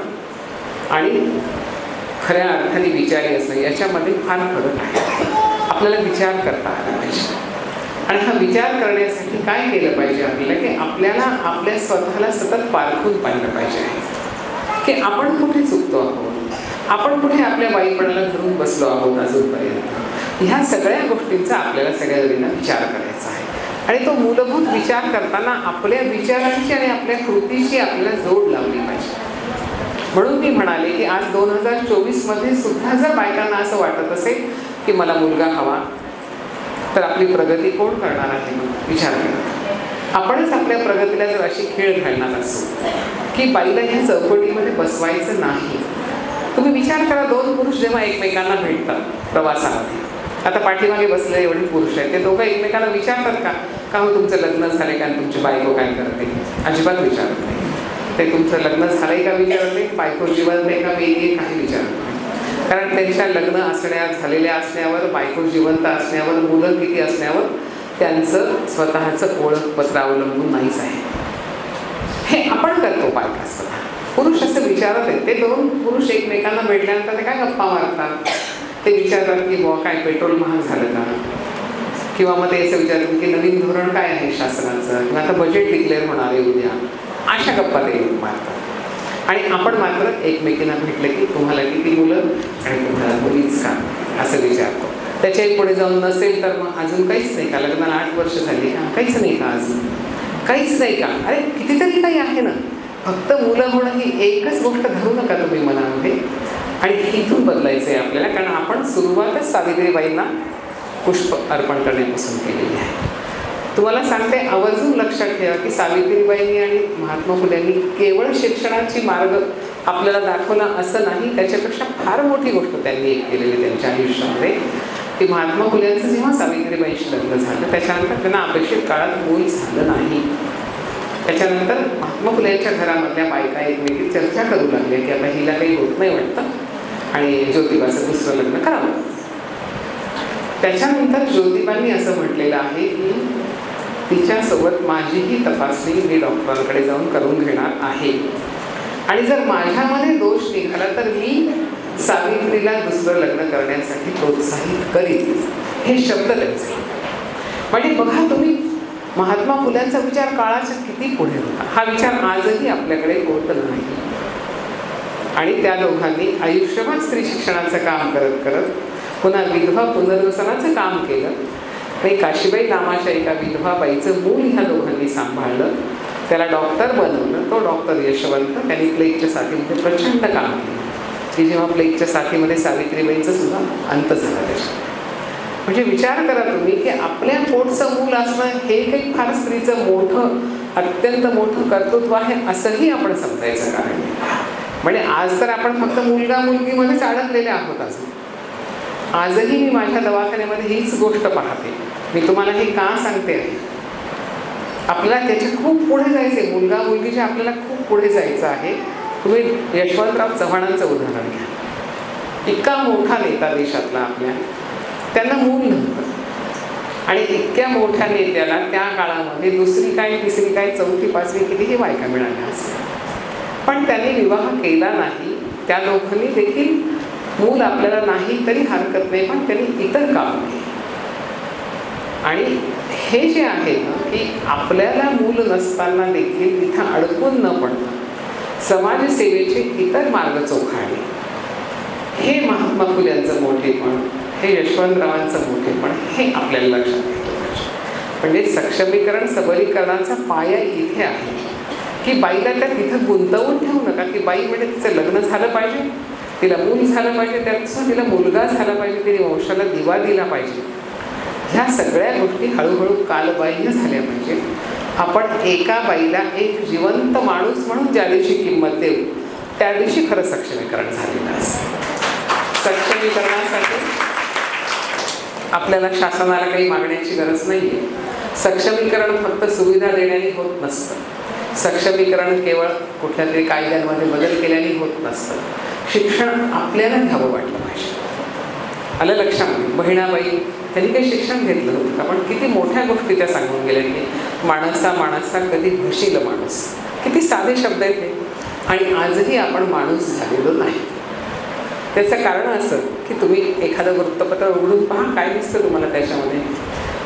आणि खऱ्या अर्थाने विचारी असणं याच्यामध्ये फार फरक आहे. आपल्याला विचार करता आला पाहिजे. आणि हा विचार करण्यासाठी काय केलं पाहिजे आपल्याला की आपल्याला आपल्या स्वतःला सतत पारखून पाहिलं पाहिजे की आपण कुठे चुकतो आहोत, आपण कुठे आपल्या बाईपणाला धरून बसलो आहोत अजूनपर्यंत. ह्या सगळ्या गोष्टींचा आपल्याला सगळ्यांना विचार करायचा आहे. आणि तो मूलभूत विचार करताना आपल्या विचारांची आणि आपल्या कृतीची आपल्याला जोड लावली पाहिजे. म्हणून मी म्हणाले की आज 2024मध्ये सुद्धा जर बायकांना असं वाटत असेल की मला मुलगा हवा तर आपली प्रगती कोण करणार आहे? विचार करा. आपणच आपल्या प्रगतीला जर अशी खेळ घालणार असू की बाईला ह्या चौकटीमध्ये बसवायचं नाही. तुम्ही विचार करा, दोन पुरुष जेव्हा एकमेकांना भेटतात प्रवासामध्ये, आता पाठीमागे बसले एवढे पुरुष आहेत, ते दोघं एकमेकांना विचारतात का हो तुमचं लग्न झाले का, तुमची बायको काय करते? अजिबात विचारत नाही. ते तुमचं लग्न झालंय का विचारत नाही, बायको जिवंत आहे का मेली आहे काही विचारत नाही. कारण त्यांच्या लग्न झालेल्या असण्यावर, बायको जिवंत असण्यावर, मुलं किती असण्यावर त्यांचं स्वतःचं ओळखपत्र अवलंबून नाहीच आहे. हे आपण करतो बायका स्वतः. पुरुष असं विचारत आहेत. ते दोन पुरुष एकमेकांना भेटल्यानंतर ते काय गप्पा मारतात, ते विचारतात की बुवा काय पेट्रोल महाग झालं का, किंवा मग ते असं विचारतात की नवीन धोरण काय आहे शासनाचं, किंवा आता बजेट डिक्लेअर होणार आहे उद्या. अशा गप्पा ते मारतात. आणि आपण मात्र एकमेकींना भेटलं की तुम्हाला किती मुलं आणि तुम्हाला मुलीच का असं विचारतो. त्याच्याही पुढे जाऊन नसेल तर मग अजून काहीच नाही का, लग्नाला 8 वर्ष झाली का, काहीच नाही का, अजून काहीच नाही का, अरे कितीतरी काही आहे ना. फक्त मुलं होणं ही एकच गोष्ट धरू नका तुम्ही मनामध्ये. आणि इथून बदलायचं आहे आपल्याला. कारण आपण सुरुवातच सावित्रीबाईंना पुष्प अर्पण करण्यापासून केलेली आहे. तुम्हाला सांगते, आवर्जून लक्षात ठेवा की सावित्रीबाईंनी आणि महात्मा फुल्यांनी केवळ शिक्षणाची मार्ग आपल्याला दाखवला असं नाही, त्याच्यापेक्षा फार मोठी गोष्ट त्यांनी एक केलेली त्यांच्या आयुष्यामध्ये, की महात्मा फुल्यांचं जेव्हा सावित्रीबाईंशी लग्न झालं त्याच्यानंतर त्यांना अपेक्षित काळात मूल झालं नाही. त्याच्यानंतर महात्मा फुल्यांच्या घरामधल्या बायका एकमेकी चर्चा करू लागल्या की आता हिला काही होत नाही वाटतं आणि ज्योतिबाचं दुसरं लग्न करावं. त्याच्यानंतर ज्योतिबांनी असं म्हटलेलं आहे की तिच्यासोबत माझीही तपासणी मी डॉक्टरांकडे जाऊन करून घेणार आहे आणि जर माझ्यामध्ये दोष निघाला तर मी सावित्रीला दुसरं लग्न करण्यासाठी प्रोत्साहित करीन. हे शब्द त्यांचे. म्हणजे बघा तुम्ही, महात्मा फुल्यांचा विचार काळाच्या किती पुढे होता. हा विचार आजही आपल्याकडे होत नाही. आणि त्या दोघांनी आयुष्यभर स्त्री शिक्षणाचं काम करत करत पुन्हा विधवा पुनर्वसनाचं काम केलं. आणि काशीबाई नावाच्या एका विधवा बाईचं मूल ह्या दोघांनी सांभाळलं, त्याला डॉक्टर बनवलं. तो डॉक्टर यशवंत, त्यांनी प्लेगच्या साथीमध्ये प्रचंड काम केलं की जेव्हा प्लेगच्या साथीमध्ये सावित्रीबाईंचं सुद्धा अंत झाला त्याच्यात. म्हणजे विचार करा तुम्ही की आपल्या पोटचं मूल असणं हे काही फार स्त्रीचं मोठं, अत्यंत मोठं कर्तृत्व आहे असंही आपण समजायचं कारण. म्हणजे आज तर आपण फक्त मुलगा मुलगीमध्येच अडकलेले आहोत. आजही मी माझ्या दवाखान्यामध्ये हीच गोष्ट पाहते. मी तुम्हाला हे का सांगते आहे, आपल्याला त्याच्या खूप पुढे जायचं आहे. मुलगा मुलगीच्या आपल्याला खूप पुढे जायचं आहे. तुम्ही यशवंतराव चव्हाणांचं उदाहरण घ्या. इतका मोठा नेता देशातला आपल्या, त्यांना मूल नव्हतं आणि इतक्या मोठ्या नेत्याला त्या काळामध्ये दुसरी काय, तिसरी काय, चौथी, पाचवी कितीही बायका मिळाल्या असतील, पण त्यांनी विवाह केला नाही. त्या दोघांनी देखील मूल आपल्याला नाही तरी हरकत नाही, पण त्यांनी इतर काम केले. आणि हे जे आहे ना, की आपल्याला मूल नसताना देखील तिथं अडकून न पडता समाजसेवेचे इतर मार्ग चोखाळले, हे महात्मा फुल्यांचं मोठेपण, हे यशवंतरावांचं मोठेपण, हे आपल्याला लक्षात घेतलं पाहिजे. म्हणजे सक्षमीकरण, सबलीकरणाचा पाया इथे आहे की बाईला त्या तिथं गुंतवून ठेवू नका की बाई म्हणजे तिचं लग्न झालं पाहिजे, तिला मूल झालं पाहिजे, त्याचं तिला मुलगा झाला पाहिजे, तिने वंशाला दिवा दिला पाहिजे. ह्या सगळ्या गोष्टी हळूहळू कालबाह्य झाल्या पाहिजे. आपण एका बाईला एक जिवंत माणूस म्हणून ज्या दिवशी किंमत देऊ त्या दिवशी खरं सक्षमीकरण झालेलं असतं. सक्षमीकरणासाठी आपल्याला शासनाला काही मागण्याची गरज नाही आहे. सक्षमीकरण फक्त सुविधा देण्याने होत नसतं. सक्षमीकरण केवळ कुठल्या तरी कायद्यांमध्ये बदल केल्याने होत नसतं. शिक्षण आपल्याला घ्यावं वाटलं पाहिजे. आलं लक्षामध्ये? बहिणाबाई त्यांनी काही शिक्षण घेतलं होतं का, पण किती मोठ्या गोष्टी त्या सांगून गेल्या की माणसा माणसा कधी भशील माणूस. किती साधे शब्द आहेत ते, आणि आजही आपण माणूस झालेलो नाही. त्याचं कारण असं की तुम्ही एखादं वृत्तपत्र उघडून पहा, काय दिसतं तुम्हाला त्याच्यामध्ये?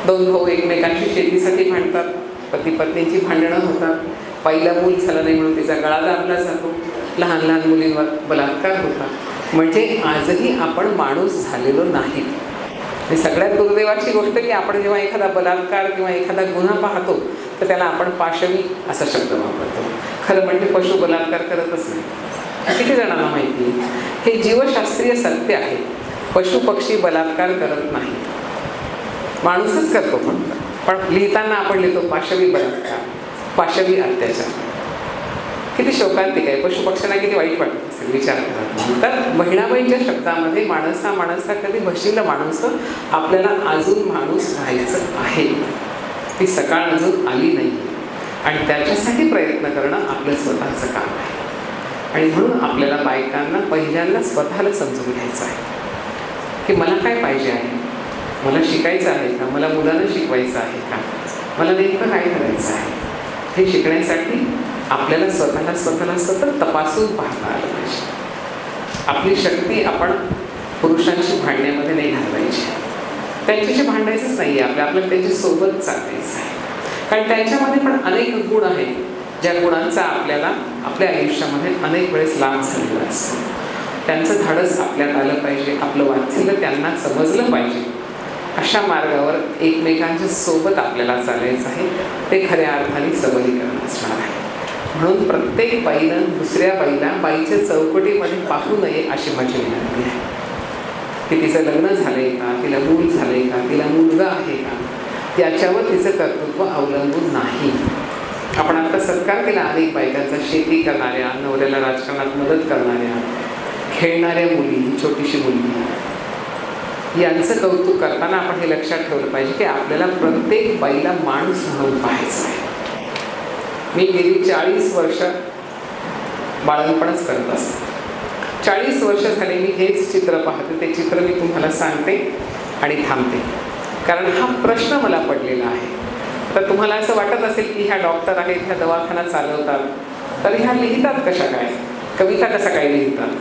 दोन भाऊ एकमेकांशी शेतीसाठी भांडतात, पती पत्नीची भांडणं होतात, पहिला मूल झालं नाही म्हणून तिचा गळा दाबला जातो, लहान लहान मुलींवर बलात्कार होतात. म्हणजे आजही आपण माणूस झालेलो नाही. आणि सगळ्यात दुर्दैवाची गोष्ट की आपण जेव्हा एखादा बलात्कार किंवा एखादा गुन्हा पाहतो तर त्याला आपण पाशवी असा शब्द वापरतो. खरं म्हणजे पशु बलात्कार करतच नाही. किती जणांना माहिती आहे? हे जीवशास्त्रीय सत्य आहे. पशु पक्षी बलात्कार करत नाही, माणूसच करतो. पण लिहिताना आपण लिहितो पाशवी बलात्कार, पाशवी अत्याचार. किती शोकांतिक आहे. पशुपक्ष्यांना किती वाईट वाटत असेल विचार करा. तर बहिणाबाईंच्या शब्दामध्ये माणसा माणसा कधी भशील माणूस, आपल्याला अजून माणूस व्हायचं आहे. ती सकाळ अजून आली नाही आणि त्याच्यासाठी प्रयत्न करणं आपलं स्वतःचं काम आहे. आणि म्हणून आपल्याला बायकांना पहिल्यांदा स्वतःला समजून घ्यायचं आहे की मला काय पाहिजे आहे, मला शिकायचं आहे का, मला मुलांना शिकवायचं आहे का, मला नेमकं काय करायचं आहे. हे शिकण्यासाठी आपल्याला स्वतःला सतत तपासून पाहता आलं पाहिजे. आपली शक्ती आपण पुरुषांशी भांडण्यामध्ये नाही घालवायची. त्यांच्याशी भांडायचंच नाही आहे, आपल्याला त्यांच्यासोबत चालायचं आहे. कारण त्यांच्यामध्ये पण अनेक गुण आहेत, ज्या गुणांचा आपल्याला आपल्या आयुष्यामध्ये अनेक वेळेस लाभ झालेला असतो. त्यांचं धाडस आपल्यात आलं पाहिजे, आपलं वात्सल्य त्यांना समजलं पाहिजे. अशा मार्गावर एकमेकांच्या सोबत आपल्याला चालायचं आहे. ते खऱ्या अर्थाने सबलीकरण असणार आहे. म्हणून प्रत्येक बाईनं दुसऱ्या बाईला बाईच्या चौकटीमध्ये पाहू नये अशी माझी विनंती आहे. की तिचं लग्न झालंय का, तिला मूल झालंय का, तिला मुलगा आहे का, याच्यावर तिचं कर्तृत्व अवलंबून नाही. आपण आता सत्कार केला अनेक बायकांचा, शेती करणाऱ्या, नवऱ्याला राजकारणात मदत करणाऱ्या, खेळणाऱ्या मुली, छोटीशी मुलगी, यांचं कौतुक करताना आपण हे लक्षात ठेवलं पाहिजे की आपल्याला प्रत्येक बाईला माणूस म्हणून पाहायचं आहे. मी गेली 40 वर्ष बाळणपणच करत असते. 40 वर्ष झाले मी हेच चित्र पाहते. ते चित्र मी तुम्हाला सांगते आणि थांबते, कारण हा प्रश्न मला पडलेला आहे. तर तुम्हाला असं वाटत असेल की ह्या डॉक्टर आहेत, ह्या दवाखाना चालवतात, तर ह्या लिहितात कशा काय, कविता कशा काय लिहितात.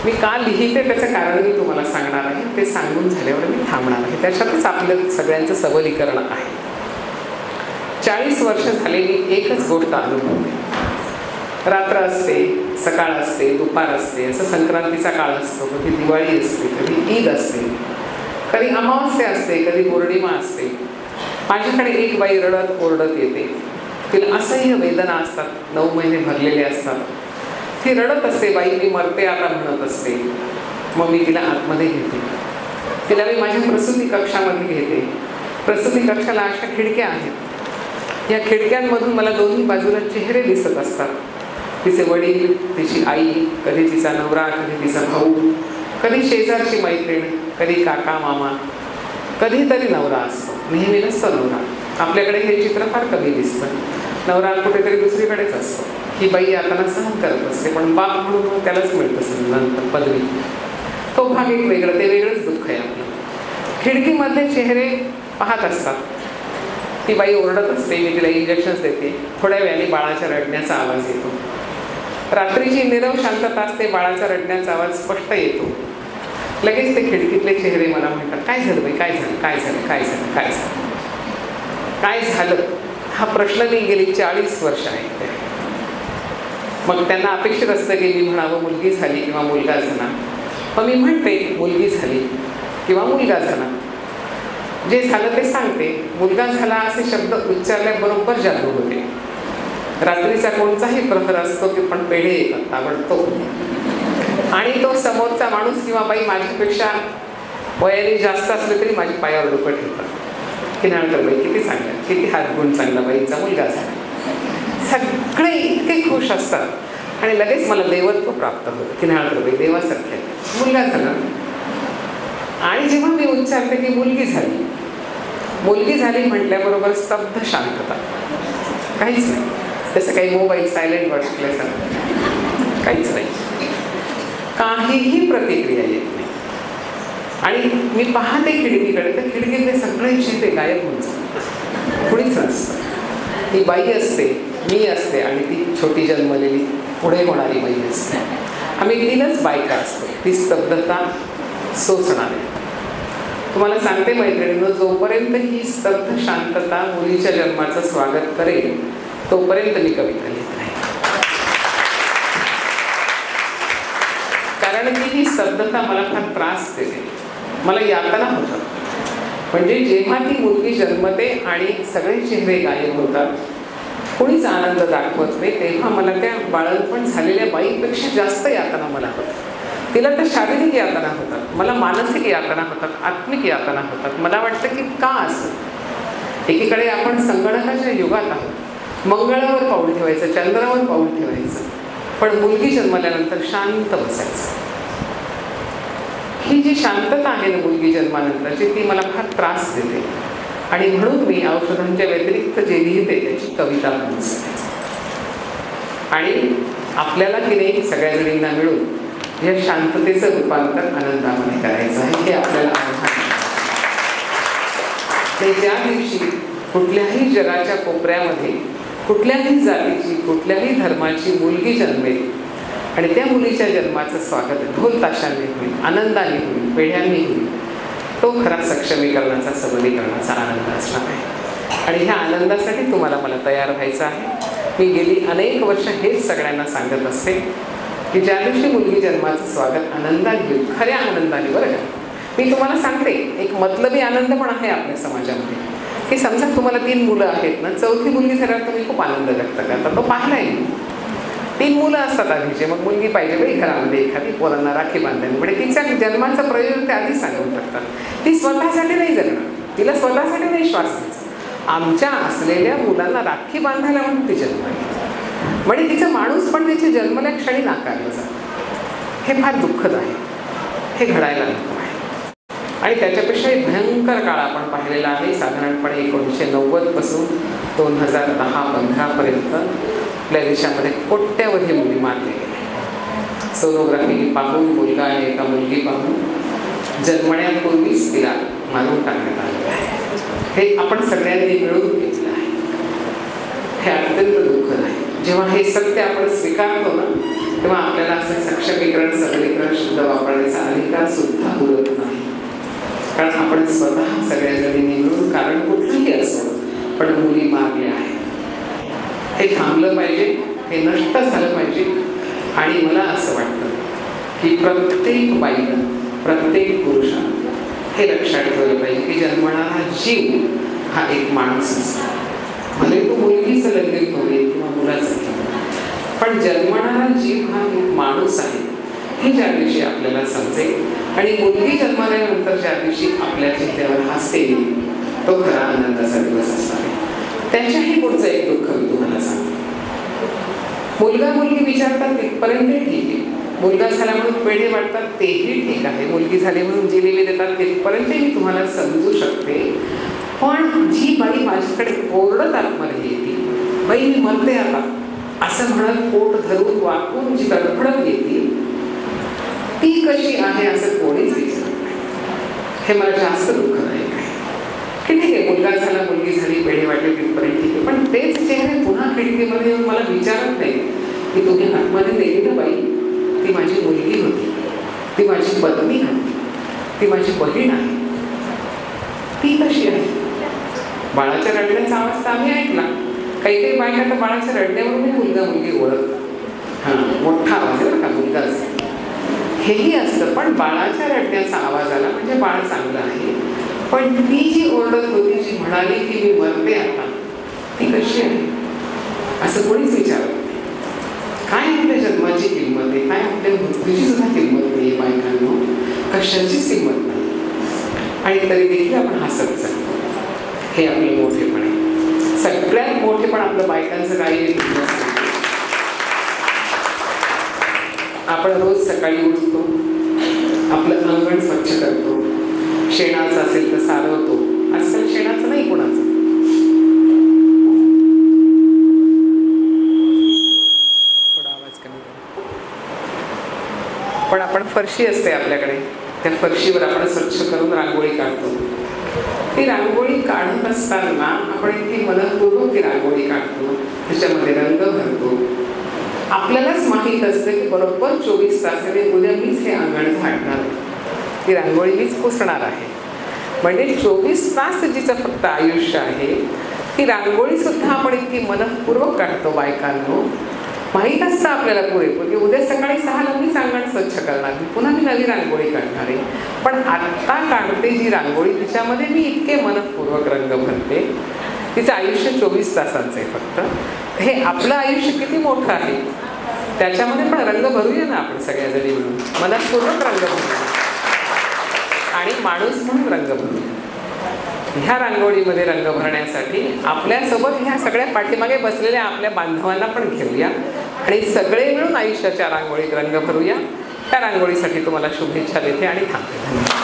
मी का लिहिते त्याचं कारण मी तुम्हाला सांगणार आहे. ते सांगून झाल्यावर मी थांबणार आहे. त्याच्यातच आपलं सगळ्यांचं सबलीकरण आहे. 40 वर्ष झाले मी एकच गोष्ट अनुभवते. रात्र असते, सकाळ असते, दुपार असते, असं संक्रांतीचा काळ असतो, कधी दिवाळी असते, कधी ईद असते, कधी अमावस्या असते, कधी पौर्णिमा असते. माझ्याकडे एक बाई रडत ओरडत येते. तिला असह्य वेदना असतात, 9 महिने भरलेले असतात. ती रडत असते, बाई मी मरते आता म्हणत असते. मग मी तिला आतमध्ये घेते. तिला मी माझ्या प्रसूती कक्षामध्ये घेते. प्रसूती कक्षाला अशा खिडक्या आहेत. या खिडक्यांमधून मला दोन्ही बाजूला चेहरे दिसत असतात. तिचे वडील, तिची आई, कधी तिचा नवरा, कधी तिचा भाऊ, कधी शेजारची मैत्रीण, कधी काका मामा, कधीतरी नवरा असतो, नेहमी नसतो नवरा. आपल्याकडे हे चित्र फार कमी दिसतं. नवरा कुठेतरी दुसरीकडेच असतो. ही बाई आता सहन करत असते, पण बाप म्हणून त्यालाच मिळतं नंतर पदवी. तो भाग एक वेगळं, ते वेगळंच दुःख आहे आपलं. खिडकीमधले चेहरे पाहत असतात. ती बाई ओरडत असते, मी तिला इंजेक्शन्स देते. थोड्या वेळाने बाळाच्या रडण्याचा आवाज येतो. रात्रीची नीरव शांतता असते, बाळाचा रडण्याचा आवाज स्पष्ट येतो. लगेच ते खिडकीतले चेहरे मला म्हणतात, काय झालं बाई, काय झालं, काय झालं, काय झालं, काय झालं, काय झालं. हा प्रश्न मी गेली 40 वर्ष ऐकते. मग त्यांना अपेक्षित असतं की मी म्हणावं मुलगी झाली किंवा मुलगा झाला. मग मी म्हणते मुलगी झाली किंवा मुलगा झाला. जे झालं ते सांगते. मुलगा झाला असे शब्द उच्चारल्याबरोबर जादू होते. रात्रीचा कोणताही प्रहर असतो की पण पेढे येतात ताबडतोब. आणि तो समोरचा माणूस किंवा बाई माझ्यापेक्षा वयाने जास्त असले तरी माझ्या पायावर डोकं ठेवतात की नाळकर बाई किती चांगला, किती हातगुण चांगला, बाईचा मुलगा झाला. सगळे इतके खुश असतात आणि लगेच मला देवत्व प्राप्त होतं की नाळकर बाई देवासारखे मुलगा झाला. आणि जेव्हा मी उच्चारते की मुलगी झाली, मुलगी झाली म्हटल्याबरोबर स्तब्ध शांतता, काहीच नाही. जसं काही मोबाईल सायलेंट वाटल्यासारखं काहीच नाही, काहीही प्रतिक्रिया येत नाही. आणि मी पाहते खिडकीकडे, तर खिडकीतले सगळे चेहरे गायब होऊन जातात. कुणीच नसतं. ती बाई असते, मी असते आणि ती छोटी जन्मलेली पुढे होणारी बाई असते. आम्ही 3च बायका असतो. ती स्तब्धता सोसणारे. तुम्हाला सांगते मैत्रिणींनो, जोपर्यंत ही स्तब्ध शांतता मुलीच्या जन्माचं स्वागत करेल तोपर्यंत मी कविता लिहित नाही. कारण की ही स्तब्धता मला फार त्रास देते, मला यातना होतं. म्हणजे जेव्हा ती मुलगी जन्मते आणि सगळे चेहरे गायब होतात, कोणीच आनंद दाखवत नाही, तेव्हा मला त्या बाळंतपण झालेल्या बाईपेक्षा जास्त यातना मला होतात. तिला तर शारीरिक यातना होतात, मला मानसिक यातना होतात, आत्मिक यातना होतात. मला वाटतं की का असं. एकीकडे आपण संगणकाच्या युगात आहोत. मंगळावर पाऊल ठेवायचं, चंद्रावर पाऊल ठेवायचं, पण मुलगी जन्मल्यानंतर शांत बसायचं. ही जी शांतता आहे ना मुलगी जन्मानंतरची, ती मला फार त्रास देते. आणि म्हणून मी औषधांच्या व्यतिरिक्त जे लिहिते त्याची कविता म्हणून सांगते. आणि आपल्याला की नाही सगळ्या जणींना मिळून या शांततेचं रूपांतर आनंदामध्ये करायचं आहे, हे आपल्याला आव्हान आहे. ते ज्या दिवशी कुठल्याही जगाच्या कोपऱ्यामध्ये कुठल्याही जातीची, कुठल्याही धर्माची मुलगी जन्मेल आणि त्या मुलीच्या जन्माचं स्वागत ढोल ताशांनी होईल, आनंदाने होईल, पेढ्यांनी होईल, तो खरा सक्षमीकरणाचा, सबलीकरणाचा आनंद असणार आहे. आणि ह्या आनंदासाठी तुम्हाला मला तयार व्हायचं आहे. मी गेली अनेक वर्ष हेच सगळ्यांना सांगत असते की ज्या दिवशी मुलगी जन्माचं स्वागत आनंदाने होईल, खऱ्या आनंदाने, बरं का. मी तुम्हाला सांगते एक मतलबी आनंद पण आहे आपल्या समाजामध्ये की समजा तुम्हाला 3 मुलं आहेत ना, 4थी मुलगी झाल्यावर तुम्ही खूप आनंद व्यक्त करता. तो पाहिलाय. 3 मुलं असतात आधीचे, मग मुलगी पाहिजे बाई घरामध्ये एखादी, पोरांना राखी बांधायला. म्हणजे तिच्या जन्माचा प्रयोग ते आधीच सांगून टाकतात. ती स्वतःसाठी नाही जगणार, तिला स्वतःसाठी नाही श्वास घ्यायचा. आमच्या असलेल्या मुलांना राखी बांधायला म्हणून ती जन्माली. म्हणजे तिचं माणूस पण तिच्या जन्मल्या क्षणी नाकारलं जातं. हे फार दुःखद आहे, हे घडायला नको आहे. आणि त्याच्यापेक्षाही भयंकर काळ आपण पाहिलेला आहे. साधारणपणे 1990 पासून 2010-15 पर्यंत आपल्या देशामध्ये कोट्यवधी मुली मारले गेले. सोनोग्राफी पाहून मुलगा आणि एका मुलगी पाहून जन्मण्यापूर्वीच तिला मारून टाकण्यात आलेलं आहे. हे आपण सगळ्यांनी मिळून केलेलं आहे. हे अत्यंत दुःखद आहे. जेव्हा हे सत्य आपण स्वीकारतो ना, तेव्हा आपल्याला असं सक्षमीकरण सबलीकरण शब्द वापरण्याचा अधिकार सुद्धा उरत नाही. कारण आपण स्वतः सगळ्याजणी मिळून, कारण कुठलंही असो, पण मुली मारल्या आहेत. हे थांबलं पाहिजे, हे नष्ट झालं पाहिजे. आणि मला असं वाटतं की प्रत्येक बाईनं, प्रत्येक पुरुषानं हे लक्षात ठेवलं पाहिजे की जन्मणारा जीव हा एक माणूस असतो. भले तो मुलगीचं लग्न होईल किंवा मुलाचं, पण जन्मणारा जीव हा एक माणूस आहे हे ज्या दिवशी आपल्याला समजेल आणि मुलगी जन्माल्यानंतर ज्या दिवशी आपल्या चेहऱ्यावर हास्य येईल, तो खरा आनंदाचा दिवस असणार आहे. त्याच्याही पुढचं एक दुःख मी तुम्हाला सांगतो. मुलगा मुलगी विचारतात तिथपर्यंत ठीक आहे, मुलगा झाला म्हणून पेढे वाटतात तेही ठीक आहे, मुलगी झाली म्हणून जिलेबी देतात तिथपर्यंत मी तुम्हाला समजू शकते. पण जी बाई माझ्याकडे ओरडत आतमध्ये येते, बाई मी मरते आता असं म्हणत पोट धरून वाकून जी तडफडत येते, ती कशी आहे असं कोणीच विचारत नाही. हे मला जास्त दुःखदायक आहे की ठीक आहे, मुलगा झाला मुलगी झाली पेढे वाटले तिथपर्यंत ठीक आहे, पण तेच चेहरे पुन्हा खिडकीमध्ये येऊन मला विचारत नाही की तुम्ही आतमध्ये नेली ना बाई, ती माझी मुलगी होती, ती माझी पत्नी होती, ती माझी बहीण आहे, ती कशी आहे. बाळाच्या रडण्याचा आवाज तर आम्ही ऐकला. काही काही बायका तर बाळाच्या रडण्यावरून मुलगा मुलगी ओळखतात. हां, मोठा आवाज आहे बरं का, मुलगा असेल हेही असतं, पण बाळाच्या रडण्याचा आवाज आला म्हणजे बाळ चांगलं आहे. पण ती जी ओरडत होती, जी म्हणाली की मी मरते आता, ती कशी आहे असं कोणीच विचारत नाही. काय आपल्या जन्माची किंमत आहे, काय आपल्या मृत्यूची सुद्धा किंमत नाही आहे बायकांनो, कशाचीच किंमत नाही. आणि तरी देखील आपण हसत जातो. हे आपले मोठेपण आहे. सगळ्यात मोठेपण आपलं बायकांचं काही आहे. आपण रोज सकाळी उठतो, आपलं अंगण स्वच्छ करतो, शेणाचं असेल तर सारवतो. आजकाल शेणाचं नाही कोणाचं, थोडा आवाज कमी करा. पण आपण फरशी असते आपल्याकडे, त्या फरशीवर आपण स्वच्छ करून रांगोळी काढतो. ती रांगोळी काढत असताना आपण इतकी मनपूर्वक ती रांगोळी काढतो, त्याच्यामध्ये रंग भरतो. आपल्यालाच माहीत असतं की बरोबर 24 तासाने उद्या मीच हे अंगण झाडणार, ती रांगोळी मीच पुसणार आहे. म्हणजे 24 तास जिचं फक्त आयुष्य आहे, ती रांगोळी सुद्धा आपण इतकी मनपूर्वक काढतो. बायकांनो, माहीत असतं आपल्याला पुरेपूर की उद्या सकाळी 6ला मीच अंगण स्वच्छ करणार, पुन्हा मी नवी रांगोळी काढणार आहे. पण आत्ता काढते जी रांगोळी, तिच्यामध्ये मी इतके मनपूर्वक रंग भरते. तिचं आयुष्य 24 तासांचं आहे फक्त. हे आपलं आयुष्य किती मोठं आहे, त्याच्यामध्ये पण रंग भरूया ना आपण सगळ्याजणी मिळून, मनपूर्वक रंग भरूया आणि माणूस म्हणून रंग भरूया. ह्या रांगोळीमध्ये रंग भरण्यासाठी आपल्यासोबत ह्या सगळ्या पाठीमागे बसलेल्या आपल्या बांधवांना पण घेऊया आणि सगळे मिळून आयुष्याच्या रांगोळीत रंग भरूया. त्या रांगोळीसाठी तुम्हाला शुभेच्छा देते आणि थांबते. धन्यवाद.